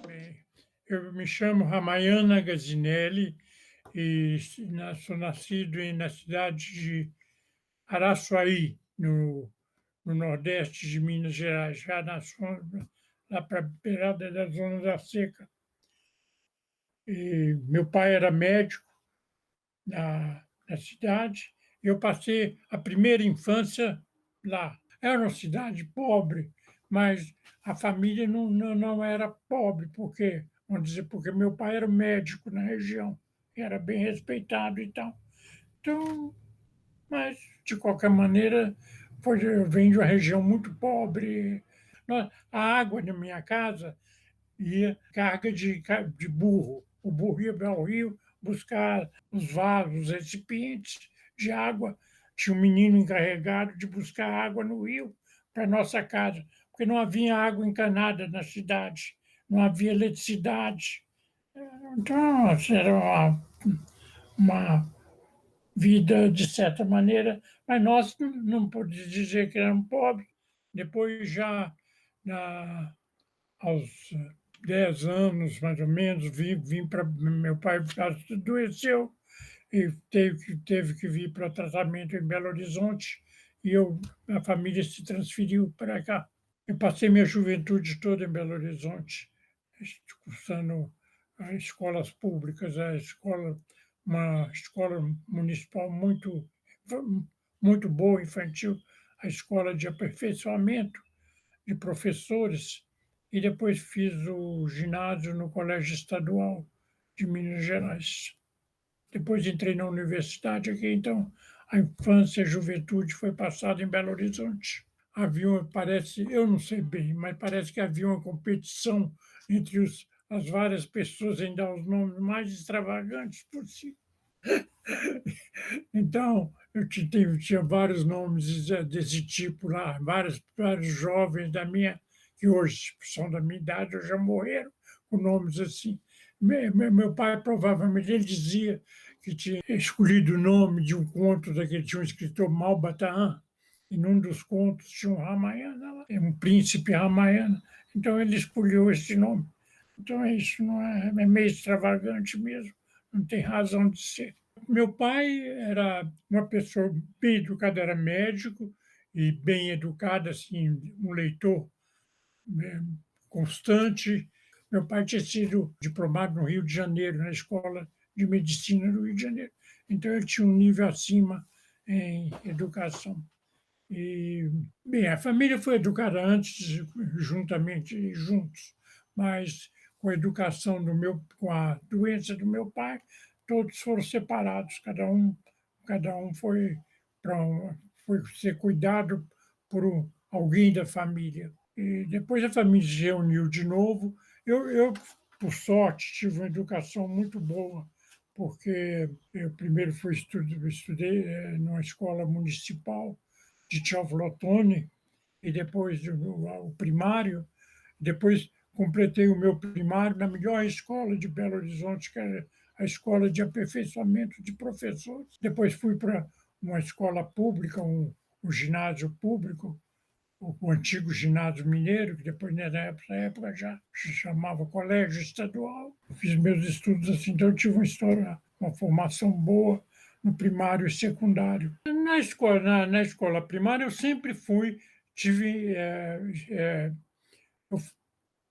Bem, eu me chamo Ramayana Gazinelli e sou nascido na cidade de Araçuaí, no nordeste de Minas Gerais, já lá para a beirada da Zona da Seca. E meu pai era médico na cidade. Eu passei a primeira infância lá. Era uma cidade pobre, mas a família não era pobre, porque, vamos dizer, porque meu pai era médico na região, era bem respeitado e tal. Então, mas, de qualquer maneira, eu venho de uma região muito pobre. A água na minha casa ia carga de burro. O burro ia ao rio buscar os vasos, os recipientes de água. Tinha um menino encarregado de buscar água no rio para nossa casa, porque não havia água encanada na cidade, não havia eletricidade. Então, assim, era uma vida, de certa maneira, mas nós não podíamos dizer que éramos pobres. Depois, já na, aos 10 anos, mais ou menos, vim para. Meu pai adoeceu e teve que vir para tratamento em Belo Horizonte, e a família se transferiu para cá. Eu passei minha juventude toda em Belo Horizonte, cursando as escolas públicas, uma escola municipal muito boa, infantil, a escola de aperfeiçoamento de professores, e depois fiz o ginásio no Colégio Estadual de Minas Gerais. Depois entrei na universidade aqui, então a infância e a juventude foi passada em Belo Horizonte. Parece, eu não sei bem, mas parece que havia uma competição entre as várias pessoas em dar os nomes mais extravagantes possível. Então, tinha vários nomes desse tipo lá, vários jovens que hoje são da minha idade, ou já morreram, com nomes assim. Meu pai provavelmente ele dizia que tinha escolhido o nome de um conto daquele, tinha um escritor Malbataan, e num dos contos tinha um Ramayana, um príncipe Ramayana, então ele escolheu esse nome. Então isso não é meio extravagante mesmo, não tem razão de ser. Meu pai era uma pessoa bem educada, era médico e bem educado, assim, um leitor constante. Meu pai tinha sido diplomado no Rio de Janeiro, na Escola de Medicina do Rio de Janeiro. Então, ele tinha um nível acima em educação. E, bem, a família foi educada antes, juntos, mas com a educação com a doença do meu pai, todos foram separados, cada um foi ser cuidado por alguém da família. E depois a família se reuniu de novo. Por sorte, tive uma educação muito boa, porque eu primeiro estudei numa escola municipal de Teoflotone, e depois o primário. Depois completei o meu primário na melhor escola de Belo Horizonte, que era a Escola de Aperfeiçoamento de Professores. Depois fui para uma escola pública, um ginásio público, o antigo ginásio mineiro, que depois, nessa época, já se chamava Colégio Estadual. Fiz meus estudos assim, então eu tive uma formação boa no primário e secundário. Na escola primária eu sempre tive, eu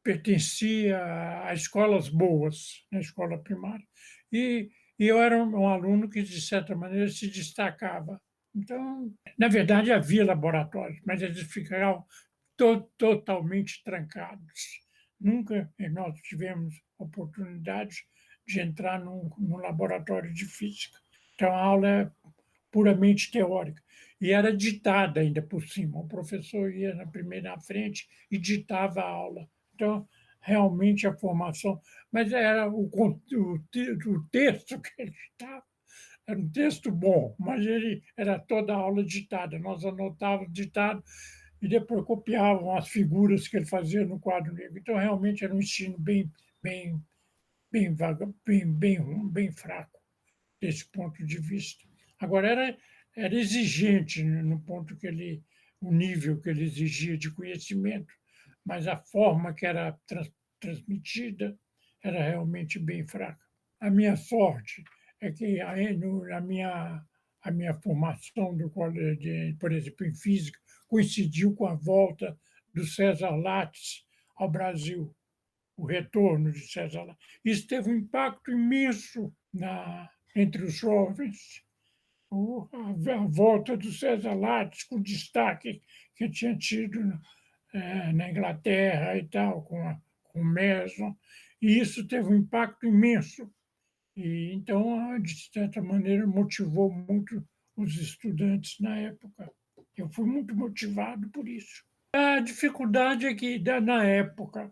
pertencia a escolas boas na escola primária. E eu era um aluno que, de certa maneira, se destacava. Então, na verdade, havia laboratórios, mas eles ficavam totalmente trancados. Nunca nós tivemos oportunidade de entrar num laboratório de física. Então, a aula é puramente teórica. E era ditada ainda por cima. O professor ia na frente e ditava a aula. Então, realmente a formação. Mas era o texto que ele ditava. Era um texto bom, mas ele era toda a aula ditada. Nós anotávamos ditado e depois copiavam as figuras que ele fazia no quadro negro. Então, realmente era um ensino bem, bem vaga, bem fraco desse ponto de vista. Agora, era exigente no ponto que ele o nível que ele exigia de conhecimento, mas a forma que era transmitida era realmente bem fraca. A minha sorte é que aí a minha formação do colégio, por exemplo, em física, coincidiu com a volta do César Lattes ao Brasil, o retorno de César Lattes. Isso teve um impacto imenso entre os jovens. A volta do César Lattes, com o destaque que tinha tido na Inglaterra e tal, com o Mason, e isso teve um impacto imenso. E, então, de certa maneira, motivou muito os estudantes na época. Eu fui muito motivado por isso. A dificuldade é que, na época,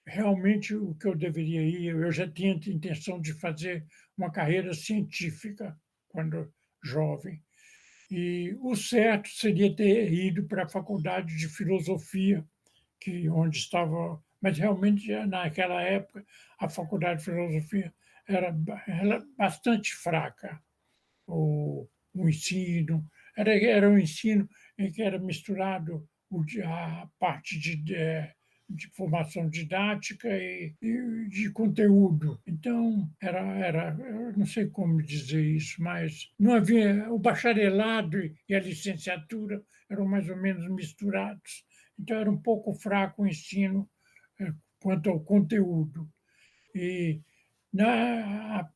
realmente o que eu deveria ir, eu já tinha a intenção de fazer uma carreira científica quando jovem. E o certo seria ter ido para a faculdade de filosofia, onde estava. Mas realmente, naquela época, a faculdade de filosofia era bastante fraca. O ensino era um ensino em que era misturado a parte de formação didática e de conteúdo. Então, eu não sei como dizer isso, mas não havia. O bacharelado e a licenciatura eram mais ou menos misturados. Então, era um pouco fraco o ensino quanto ao conteúdo. E na,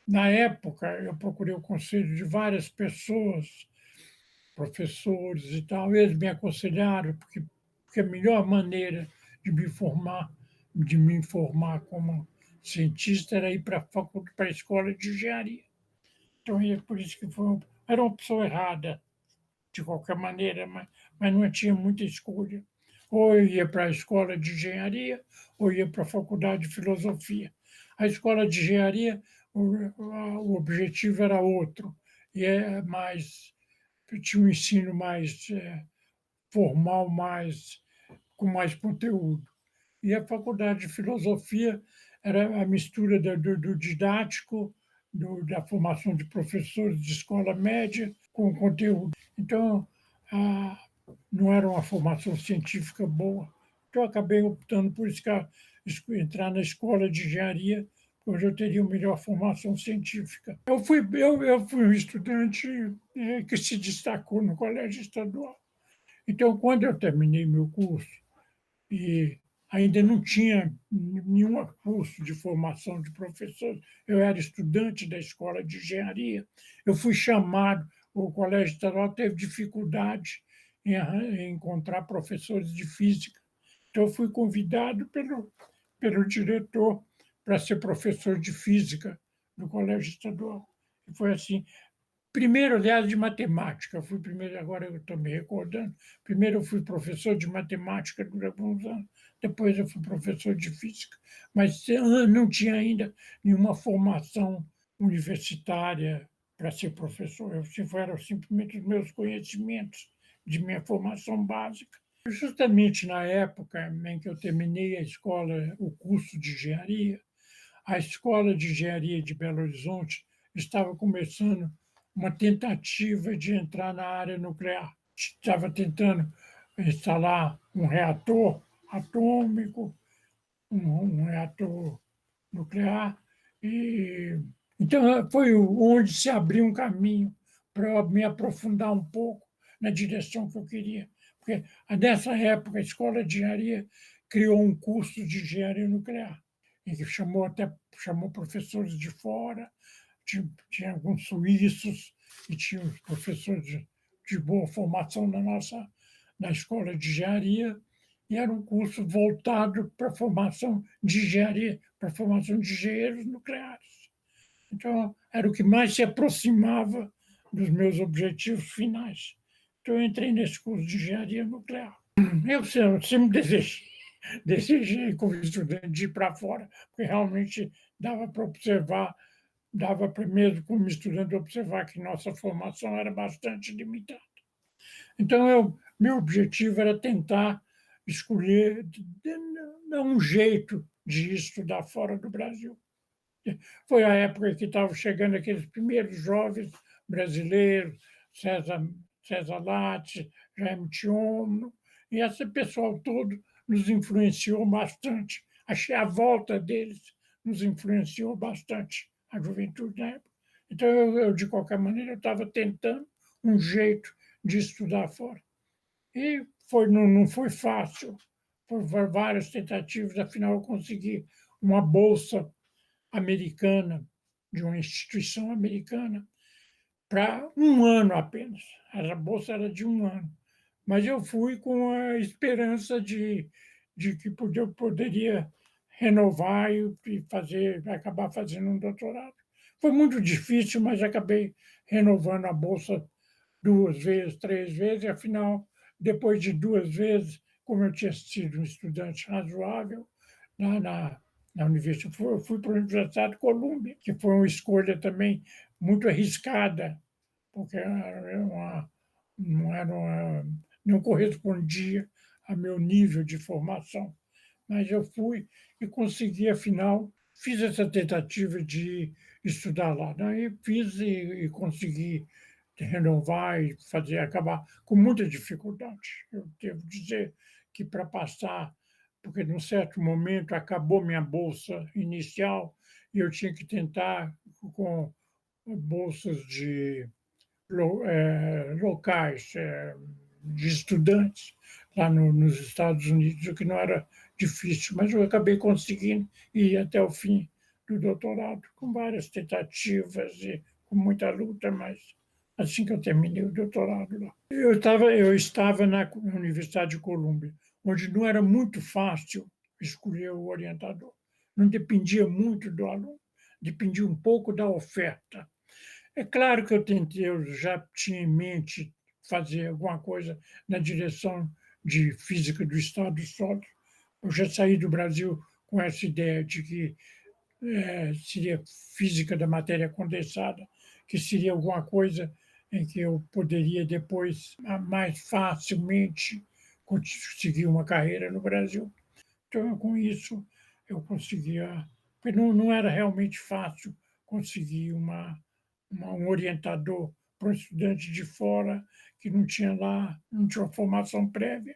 na época, eu procurei o conselho de várias pessoas, professores e tal. Eles me aconselharam, porque a melhor maneira de me informar como cientista, era ir para a escola de engenharia. Então, é por isso que era uma opção errada, de qualquer maneira, mas não tinha muita escolha. Ou eu ia para a escola de engenharia, ou ia para a faculdade de filosofia. A escola de engenharia, o objetivo era outro, e tinha um ensino mais formal, com mais conteúdo. E a faculdade de filosofia era a mistura do didático, da formação de professores de escola média com o conteúdo. Então, ah, não era uma formação científica boa. Então, eu acabei optando por entrar na escola de engenharia, onde eu teria uma melhor formação científica. Eu fui um estudante que se destacou no colégio estadual. Então, quando eu terminei meu curso, e ainda não tinha nenhum curso de formação de professores. Eu era estudante da escola de engenharia. Eu fui chamado, o Colégio Estadual teve dificuldade em encontrar professores de física. Então, eu fui convidado pelo diretor para ser professor de física no Colégio Estadual. E foi assim. Primeiro, aliás, de matemática. Eu fui primeiro, agora eu estou me recordando. Primeiro eu fui professor de matemática durante alguns anos, depois eu fui professor de física. Mas não tinha ainda nenhuma formação universitária para ser professor. Eram simplesmente os meus conhecimentos de minha formação básica. Justamente na época em que eu terminei a escola, o curso de engenharia, a Escola de Engenharia de Belo Horizonte estava começando uma tentativa de entrar na área nuclear. Estava tentando instalar um reator atômico, um reator nuclear, e então foi onde se abriu um caminho para eu me aprofundar um pouco na direção que eu queria. Porque nessa época a Escola de Engenharia criou um curso de engenharia nuclear, e que chamou professores de fora, tinha alguns suíços e tinha os professores de boa formação na escola de engenharia, e era um curso voltado para a formação de engenharia, para a formação de engenheiros nucleares. Então, era o que mais se aproximava dos meus objetivos finais. Então, eu entrei nesse curso de engenharia nuclear. Eu sempre desejei, como estudante, de ir para fora, porque realmente dava para observar, dava para mesmo como estudante observar que nossa formação era bastante limitada. Então, meu objetivo era tentar escolher um jeito de estudar fora do Brasil. Foi a época que estavam chegando aqueles primeiros jovens brasileiros, César Lattes, Jaime Tiomno, e esse pessoal todo nos influenciou bastante. Achei a volta deles nos influenciou bastante, a juventude na época. Então, de qualquer maneira, eu estava tentando um jeito de estudar fora. E não foi fácil, por várias tentativas, afinal, eu consegui uma bolsa americana, de uma instituição americana, para um ano apenas. A bolsa era de um ano. Mas eu fui com a esperança de que eu poderia renovar e acabar fazendo um doutorado. Foi muito difícil, mas acabei renovando a bolsa 2 vezes, 3 vezes, e afinal, depois de 2 vezes, como eu tinha sido um estudante razoável na universidade, eu fui para a Universidade de Colômbia, que foi uma escolha também muito arriscada, porque não era não correspondia ao meu nível de formação. Mas eu fui e consegui, afinal, fiz essa tentativa de estudar lá, né? E fiz e consegui renovar e fazer, acabar com muita dificuldade. Eu devo dizer que para passar, porque num certo momento acabou minha bolsa inicial e eu tinha que tentar com bolsas locais, de estudantes lá nos Estados Unidos, o que não era difícil, mas eu acabei conseguindo ir até o fim do doutorado, com várias tentativas e com muita luta, mas assim que eu terminei o doutorado lá. Eu estava na Universidade de Colômbia, onde não era muito fácil escolher o orientador. Não dependia muito do aluno, dependia um pouco da oferta. É claro que eu já tinha em mente fazer alguma coisa na direção de física do estado sólido. Eu já saí do Brasil com essa ideia de que seria física da matéria condensada, que seria alguma coisa em que eu poderia depois mais facilmente conseguir uma carreira no Brasil. Então, com isso, eu conseguia. Porque não era realmente fácil conseguir um orientador para um estudante de fora que não tinha uma formação prévia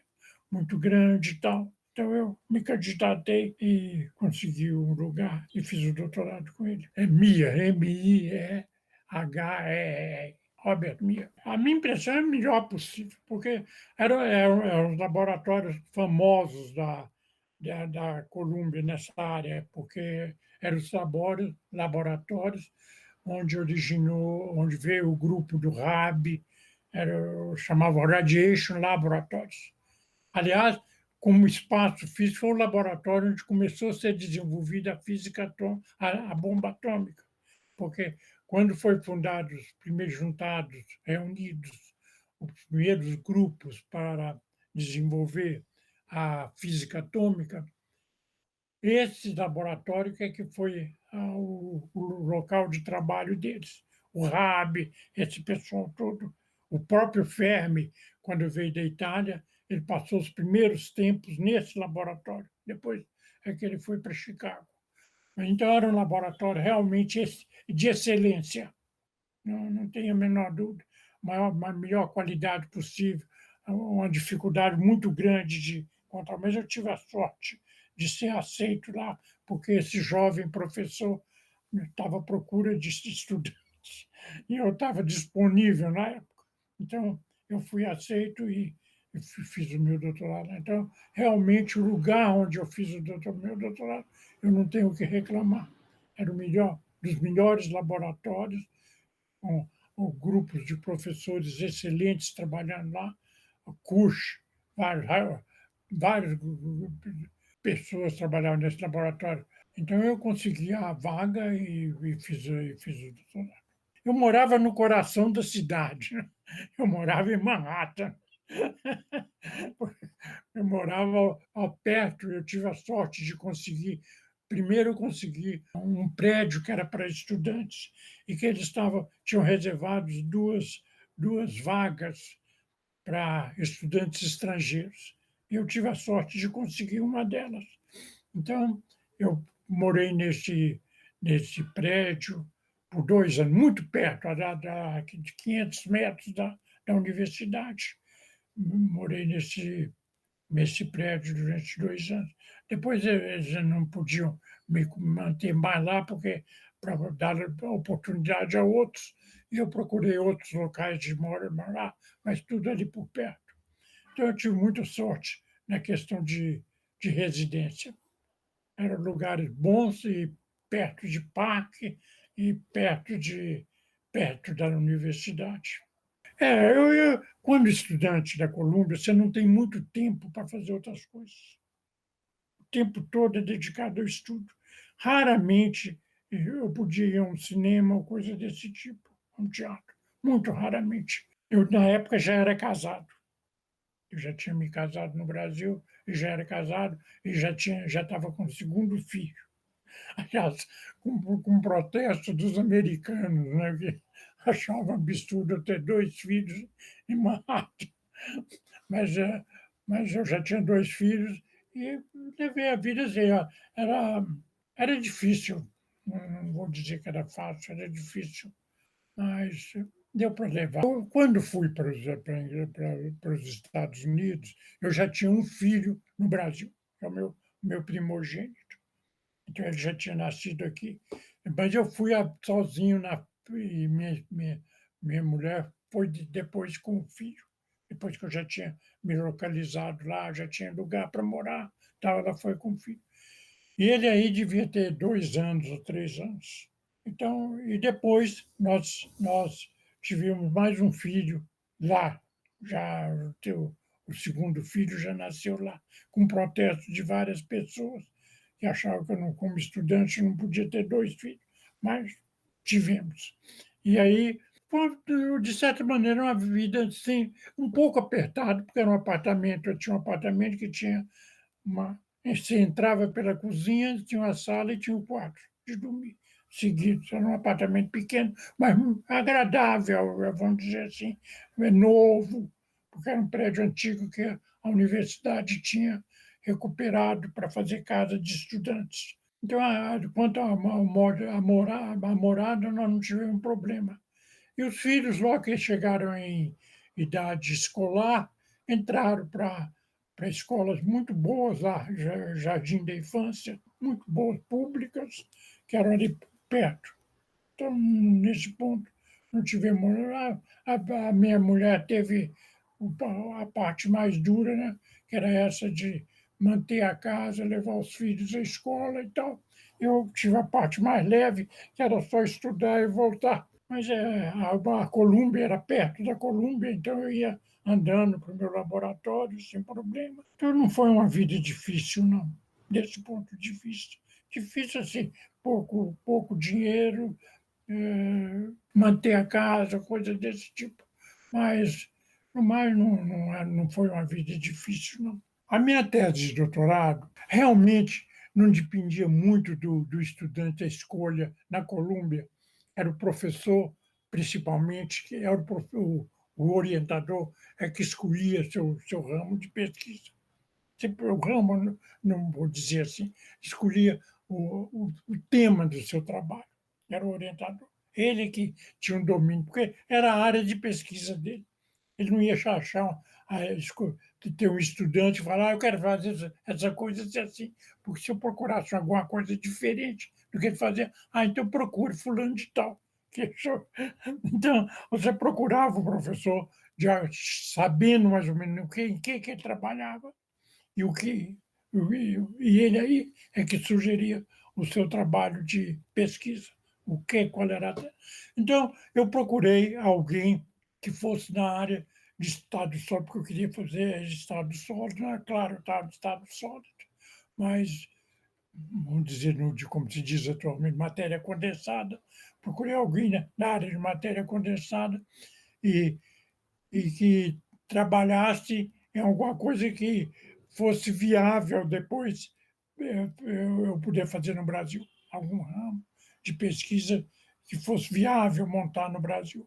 muito grande e tal. Então, eu me candidatei e consegui um lugar e fiz o doutorado com ele. É MIA, M-I-E-H-E-R. Robert Mia. A minha impressão é a melhor possível, porque eram os laboratórios famosos da Colômbia nessa área, porque eram os laboratórios onde veio o grupo do RAB, chamava Radiation Laboratories. Aliás, como espaço físico, foi o laboratório onde começou a ser desenvolvida a física a bomba atômica, porque quando foi fundados os primeiros reunidos, os primeiros grupos para desenvolver a física atômica, esse laboratório que foi o local de trabalho deles. O RAB, esse pessoal todo, o próprio Fermi, quando veio da Itália, ele passou os primeiros tempos nesse laboratório. Depois é que ele foi para Chicago. Então, era um laboratório realmente de excelência, não tenho a menor dúvida. A melhor qualidade possível, uma dificuldade muito grande de encontrar, mas eu tive a sorte de ser aceito lá, porque esse jovem professor estava à procura de estudantes e eu estava disponível na época. Então, eu fui aceito e fiz o meu doutorado. Então, realmente, o lugar onde eu fiz meu doutorado, eu não tenho o que reclamar. Era o melhor, dos melhores laboratórios, com grupos de professores excelentes trabalhando lá, curso, várias pessoas trabalhavam nesse laboratório. Então, eu consegui a vaga e fiz o doutorado. Eu morava no coração da cidade, né? Eu morava em Manhattan. Eu morava perto, eu tive a sorte de conseguir. Primeiro, eu consegui um prédio que era para estudantes e que eles tinham reservado duas vagas para estudantes estrangeiros. Eu tive a sorte de conseguir uma delas. Então, eu morei nesse prédio por 2 anos, muito perto, de 500 metros da universidade. morei nesse prédio durante 2 anos. Depois eles já não podiam me manter mais lá, porque para dar oportunidade a outros, e eu procurei outros locais de morar, mas tudo ali por perto. Então eu tive muita sorte na questão de residência. Eram lugares bons e perto de parque e perto da universidade. Quando estudante da Colômbia, você não tem muito tempo para fazer outras coisas. O tempo todo é dedicado ao estudo. Raramente eu podia ir a um cinema ou coisa desse tipo, a um teatro. Muito raramente. Eu, na época, já era casado. Eu já tinha me casado no Brasil, e já era casado, e já estava com o segundo filho. Aliás, com protesto dos americanos, né, que achavam absurdo eu ter 2 filhos e mato. Mas, mas eu já tinha 2 filhos e levei a vida assim, ó, era era difícil, não vou dizer que era fácil, era difícil, mas deu para levar. Eu, quando fui para os Estados Unidos, eu já tinha um filho no Brasil, que é o meu primogênito. Então ele já tinha nascido aqui. Mas eu fui sozinho e minha mulher foi depois com o filho. Depois que eu já tinha me localizado lá, já tinha lugar para morar, então ela foi com o filho. E ele aí devia ter 2 anos ou 3 anos. Então, e depois nós tivemos mais um filho lá, já o segundo filho já nasceu lá, com protesto de várias pessoas que achavam que eu não, como estudante, não podia ter 2 filhos, mas tivemos. E aí, foi, de certa maneira, uma vida assim, um pouco apertada, porque era um apartamento, eu tinha um apartamento que tinha uma você entrava pela cozinha, tinha uma sala e tinha um quarto de dormir seguidos. Era um apartamento pequeno, mas agradável, vamos dizer assim, novo, porque era um prédio antigo que a universidade tinha recuperado para fazer casa de estudantes. Então, quanto à morada, nós não tivemos problema. E os filhos, logo que chegaram em idade escolar, entraram para escolas muito boas lá, Jardim da Infância, muito boas, públicas, que eram ali perto. Então, nesse ponto, não tivemos. A minha mulher teve a parte mais dura, né? Que era essa de manter a casa, levar os filhos à escola e tal. Eu tive a parte mais leve, que era só estudar e voltar. Mas a Colômbia era perto da Colômbia, então eu ia andando para o meu laboratório sem problema. Então não foi uma vida difícil, não, desse ponto de vista. Difícil assim, pouco dinheiro, manter a casa, coisa desse tipo. Mas, no mais, não foi uma vida difícil, não. A minha tese de doutorado realmente não dependia muito do estudante, a escolha na Colômbia. Era o professor, principalmente, que era o orientador, é que escolhia seu ramo de pesquisa. Sempre o ramo, não vou dizer assim, escolhia o tema do seu trabalho. Era o orientador. Ele que tinha um domínio, porque era a área de pesquisa dele. Ele não ia achar, ter um estudante e falar, eu quero fazer essa coisa assim, porque se eu procurasse alguma coisa diferente do que ele fazia, então procure fulano de tal. Então, você procurava o professor já sabendo mais ou menos em que ele trabalhava, e o que e ele aí é que sugeria o seu trabalho de pesquisa, qual era então eu procurei alguém que fosse na área de estado sólido, porque eu queria fazer estado sólido, né, claro, estado sólido, mas vamos dizer, como se diz atualmente, matéria condensada. Procurei alguém na área de matéria condensada e que trabalhasse em alguma coisa que fosse viável depois eu poder fazer no Brasil, algum ramo de pesquisa que fosse viável montar no Brasil,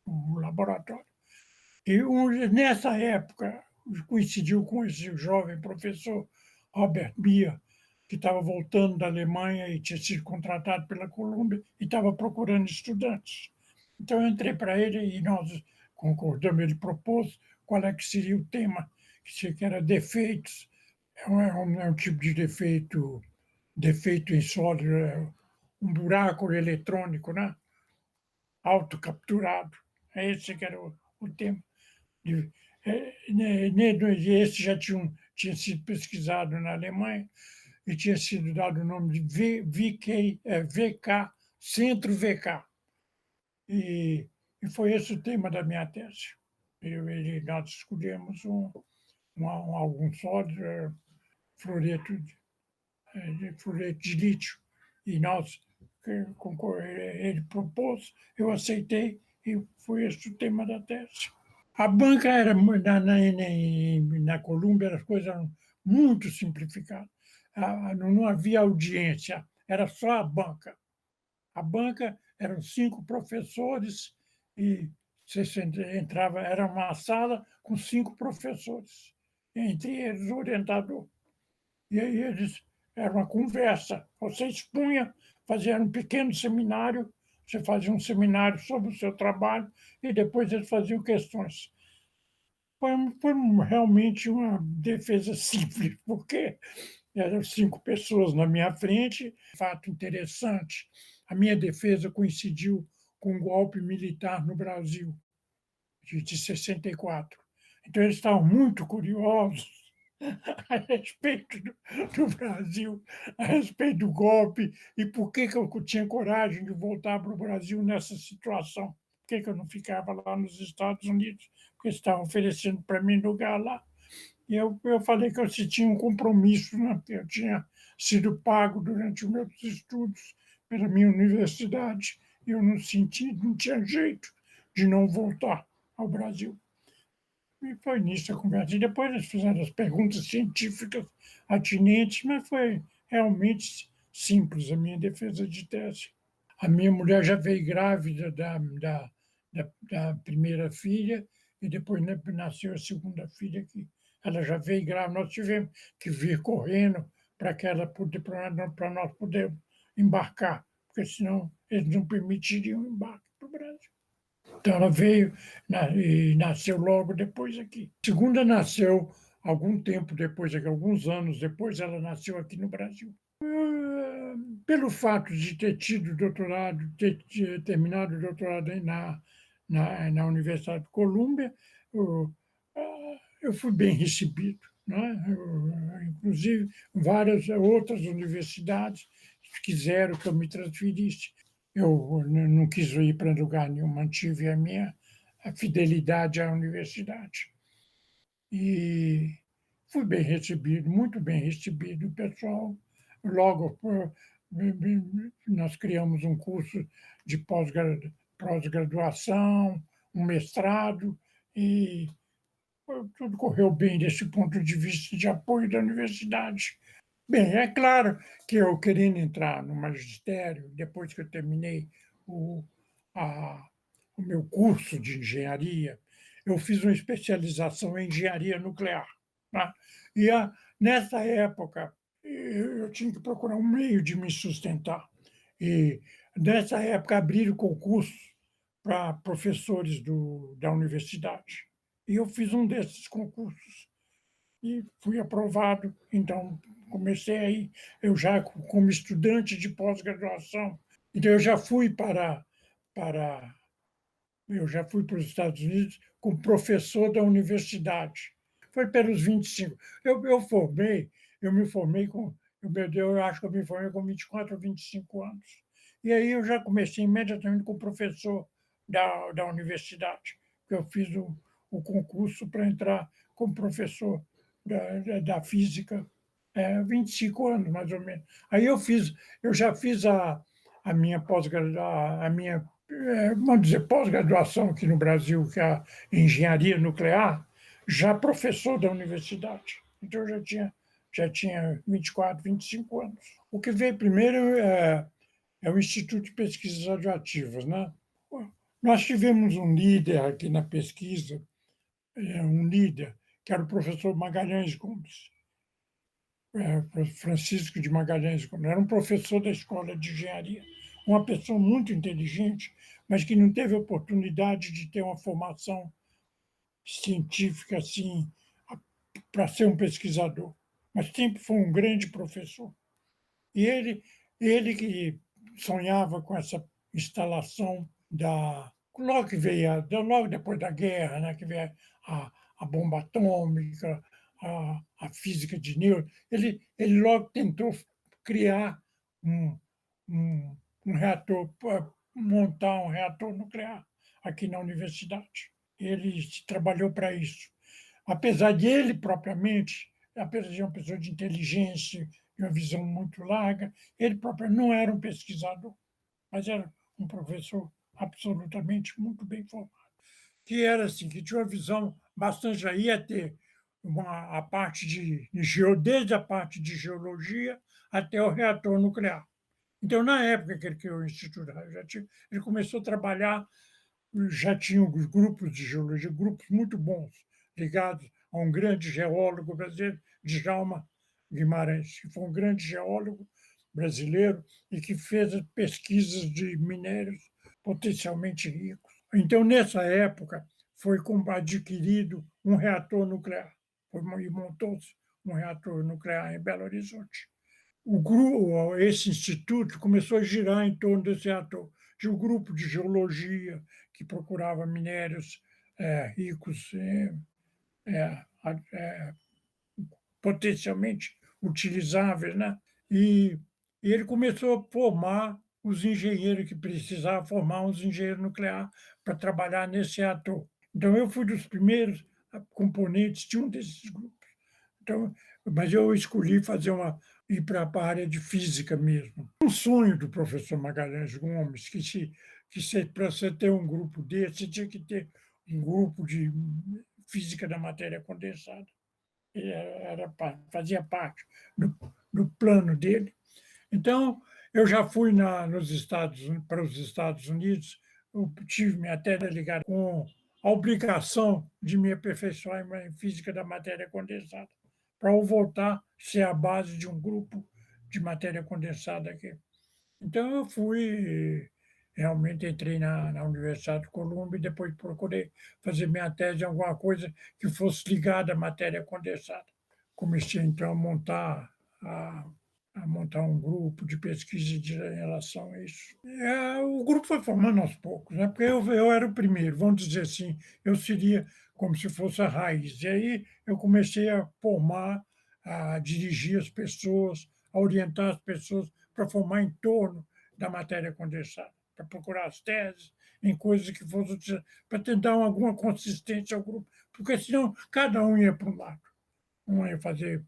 um laboratório. E nessa época coincidiu com esse jovem professor Robert Mia, que estava voltando da Alemanha e tinha sido contratado pela Colômbia e estava procurando estudantes. Então eu entrei para ele e nós concordamos, ele propôs qual é que seria o tema, que era defeitos. É um tipo de defeito em sólido, um buraco eletrônico, né? Autocapturado. É esse que era o tema. Esse já tinha sido pesquisado na Alemanha e tinha sido dado o nome de VK, Centro VK. E foi esse o tema da minha tese. Nós escolhemos algum sólido, fluoreto fluoreto de lítio, e ele propôs, eu aceitei, e foi esse o tema da tese. A banca era, na Colômbia, as coisas eram muito simplificadas. Não havia audiência, era só a banca. A banca eram 5 professores e você entrava, era uma sala com 5 professores, entre eles o orientador. E aí era uma conversa. Você expunha, fazia um pequeno seminário, você fazia um seminário sobre o seu trabalho e depois eles faziam questões. Foi realmente uma defesa simples, porque eram 5 pessoas na minha frente. Fato interessante, a minha defesa coincidiu com o golpe militar no Brasil, de 64. Então, eles estavam muito curiosos a respeito do Brasil, a respeito do golpe, e por que eu tinha coragem de voltar para o Brasil nessa situação. Por que eu não ficava lá nos Estados Unidos? Porque estavam oferecendo para mim lugar lá. E eu falei que eu tinha um compromisso, né? Eu tinha sido pago durante os meus estudos pela minha universidade, e eu não tinha jeito de não voltar ao Brasil. E foi nisso a conversa. E depois eles fizeram as perguntas científicas atinentes, mas foi realmente simples a minha defesa de tese. A minha mulher já veio grávida da primeira filha e depois nasceu a segunda filha aqui. Ela já veio grávida, nós tivemos que vir correndo para nós podermos embarcar, porque senão eles não permitiriam o embarque para o Brasil. Então ela veio e nasceu logo depois aqui. A segunda nasceu algum tempo depois, alguns anos depois, ela nasceu aqui no Brasil. Pelo fato de ter tido doutorado, ter terminado o doutorado na Universidade de Colômbia, eu fui bem recebido, né? Inclusive, várias outras universidades quiseram que eu me transferisse. Eu não quis ir para lugar nenhum, mantive a fidelidade à universidade. E fui bem recebido, muito bem recebido, pessoal. Logo, nós criamos um curso de pós-graduação, um mestrado, e tudo correu bem desse ponto de vista de apoio da universidade. Bem, é claro que eu querendo entrar no magistério, depois que eu terminei o, a, o meu curso de engenharia, eu fiz uma especialização em engenharia nuclear. Tá? E nessa época, eu tinha que procurar um meio de me sustentar. E nessa época abriram concursos para professores da universidade. E eu fiz um desses concursos e fui aprovado. Então, comecei aí, eu já como estudante de pós-graduação. Então, para, eu já fui para os Estados Unidos como professor da universidade. Foi pelos 25. Eu me formei eu acho que eu me formei com 24 ou 25 anos. E aí eu já comecei imediatamente como professor da universidade, porque eu fiz o concurso para entrar como professor da física, 25 anos, mais ou menos. Aí eu já fiz a minha pós-graduação, vamos dizer, pós-graduação aqui no Brasil, que é a engenharia nuclear, já professor da universidade. Então eu já tinha 24, 25 anos. O que veio primeiro é o Instituto de Pesquisas Radioativas, né? Nós tivemos um líder aqui na pesquisa, um líder, que era o professor Magalhães Gomes, Francisco de Magalhães Gomes. Era um professor da escola de engenharia, uma pessoa muito inteligente, mas que não teve oportunidade de ter uma formação científica, assim, para ser um pesquisador, mas sempre foi um grande professor. E ele que sonhava com essa instalação da logo que veio logo depois da guerra, né, que veio a bomba atômica, a física de Newton, ele logo tentou criar um um reator, montar um reator nuclear aqui na universidade. Ele trabalhou para isso. Apesar de ele propriamente, apesar de ser uma pessoa de inteligência, de uma visão muito larga, ele próprio não era um pesquisador, mas era um professor absolutamente muito bem formado, que era assim, que tinha uma visão bastante, já ia ter a parte desde a parte de geologia até o reator nuclear. Então, na época que ele criou o Instituto ele começou a trabalhar, já tinha os grupos de geologia, grupos muito bons, ligados a um grande geólogo brasileiro, Djalma Guimarães, que foi um grande geólogo brasileiro e que fez pesquisas de minérios potencialmente ricos. Então, nessa época, foi adquirido um reator nuclear, e montou-se um reator nuclear em Belo Horizonte. Esse instituto começou a girar em torno desse reator. Tinha um grupo de geologia que procurava minérios ricos, potencialmente utilizáveis, né? E ele começou a formar os engenheiros que precisavam formar uns engenheiros nucleares para trabalhar nesse reator. Então, eu fui dos primeiros componentes de um desses grupos. Então, mas eu escolhi ir para a área de física mesmo. Um sonho do professor Magalhães Gomes, para você ter um grupo desse, você tinha que ter um grupo de física da matéria condensada. Fazia parte do plano dele. Então, eu já fui para os Estados Unidos, eu tive minha tese ligada com a obrigação de me aperfeiçoar em física da matéria condensada, para eu voltar a ser a base de um grupo de matéria condensada aqui. Então, eu realmente entrei na Universidade de Colômbia e depois procurei fazer minha tese em alguma coisa que fosse ligada à matéria condensada. Comecei, então, a a montar um grupo de pesquisa em relação a isso. O grupo foi formando aos poucos, né? Porque eu era o primeiro, vamos dizer assim, eu seria como se fosse a raiz. E aí eu comecei a formar, a dirigir as pessoas, a orientar as pessoas para formar em torno da matéria condensada, para procurar as teses em coisas que fossem para tentar alguma consistência ao grupo, porque senão cada um ia para um lado. Um ia fazer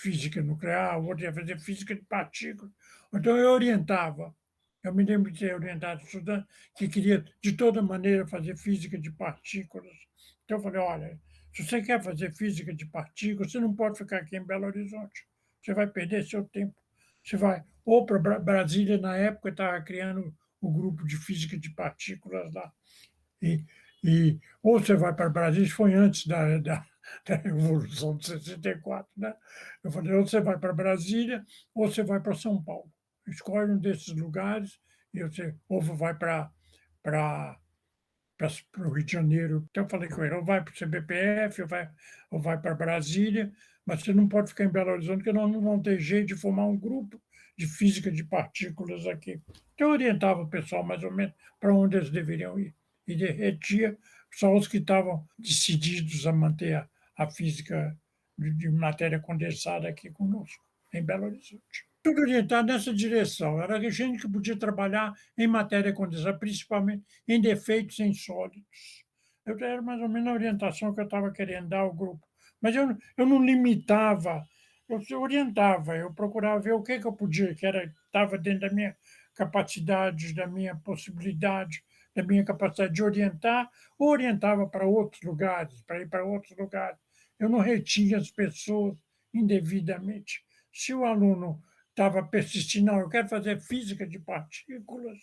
física nuclear, o outro ia fazer física de partículas. Então, eu orientava. Eu me lembro de ter orientado estudante que queria, de toda maneira, fazer física de partículas. Então, eu falei: olha, se você quer fazer física de partículas, você não pode ficar aqui em Belo Horizonte. Você vai perder seu tempo. Você vai ou para Brasília, na época, estava criando o grupo de física de partículas lá. E, ou você vai para Brasília, isso foi antes da Revolução de 64, né? Eu falei: ou você vai para Brasília, ou você vai para São Paulo. Escolhe um desses lugares, ou vai para o Rio de Janeiro. Então, eu falei com ele: ou vai para o CBPF, ou vai para Brasília, mas você não pode ficar em Belo Horizonte, porque nós não vamos ter jeito de formar um grupo de física de partículas aqui. Então, eu orientava o pessoal mais ou menos para onde eles deveriam ir. E derretia só os que estavam decididos a manter a física de matéria condensada aqui conosco, em Belo Horizonte. Tudo orientado nessa direção. Era a gente que podia trabalhar em matéria condensada, principalmente em defeitos em sólidos. Era mais ou menos a orientação que eu estava querendo dar ao grupo. Mas eu não limitava, eu orientava, eu procurava ver o que eu podia, que estava dentro da minha capacidade, da minha possibilidade, da minha capacidade de orientar, ou orientava para outros lugares, para ir para outros lugares. Eu não retinha as pessoas indevidamente. Se o aluno estava persistindo: não, eu quero fazer física de partículas,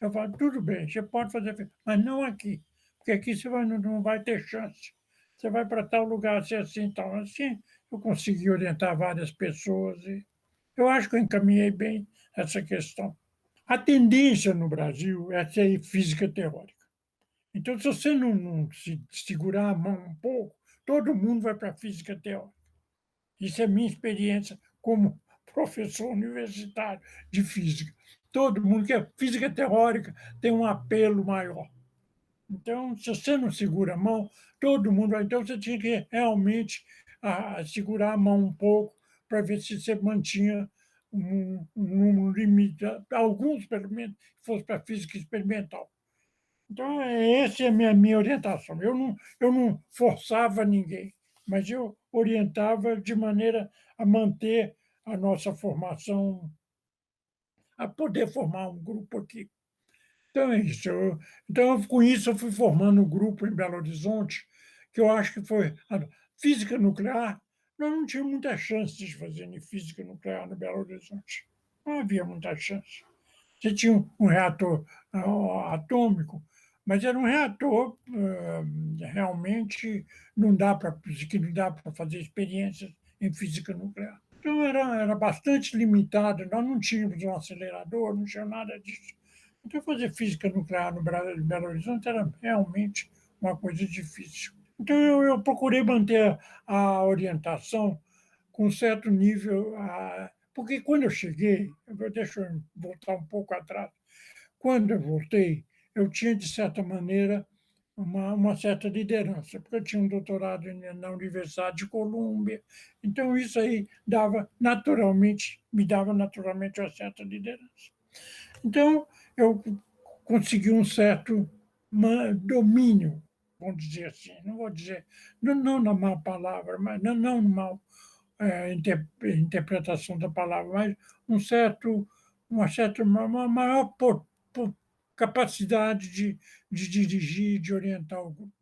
eu falo: tudo bem, você pode fazer, mas não aqui, porque aqui você não vai ter chance. Você vai para tal lugar, assim, tal. Assim, eu consegui orientar várias pessoas e eu acho que eu encaminhei bem essa questão. A tendência no Brasil é ser física teórica. Então, se você não se segurar a mão um pouco, todo mundo vai para a física teórica. Isso é minha experiência como professor universitário de física. Todo mundo que é física teórica tem um apelo maior. Então, se você não segura a mão, todo mundo vai. Então, você tinha que realmente segurar a mão um pouco para ver se você mantinha um número limite, alguns pelo menos, que fosse para física experimental. Então, essa é a minha orientação. Eu não forçava ninguém, mas eu orientava de maneira a manter a nossa formação, a poder formar um grupo aqui. Então é isso. Então, com isso, eu fui formando um grupo em Belo Horizonte, que eu acho que foi a física nuclear. Nós não tínhamos muita chance de fazer em física nuclear no Belo Horizonte. Não havia muita chance. Você tinha um reator atômico, mas era um reator realmente que não dá para fazer experiências em física nuclear. Então era bastante limitado, nós não tínhamos um acelerador, não tinha nada disso. Então fazer física nuclear no Belo Horizonte era realmente uma coisa difícil. Então eu procurei manter a orientação com certo nível, porque quando eu cheguei, deixa eu voltar um pouco atrás, quando eu voltei, eu tinha, de certa maneira, uma certa liderança, porque eu tinha um doutorado na Universidade de Colômbia, então isso aí me dava naturalmente uma certa liderança. Então, eu consegui um certo domínio, vamos dizer assim, não vou dizer, não na má palavra, mas não no mal interpretação da palavra, mas uma maior capacidade de dirigir, de orientar o grupo.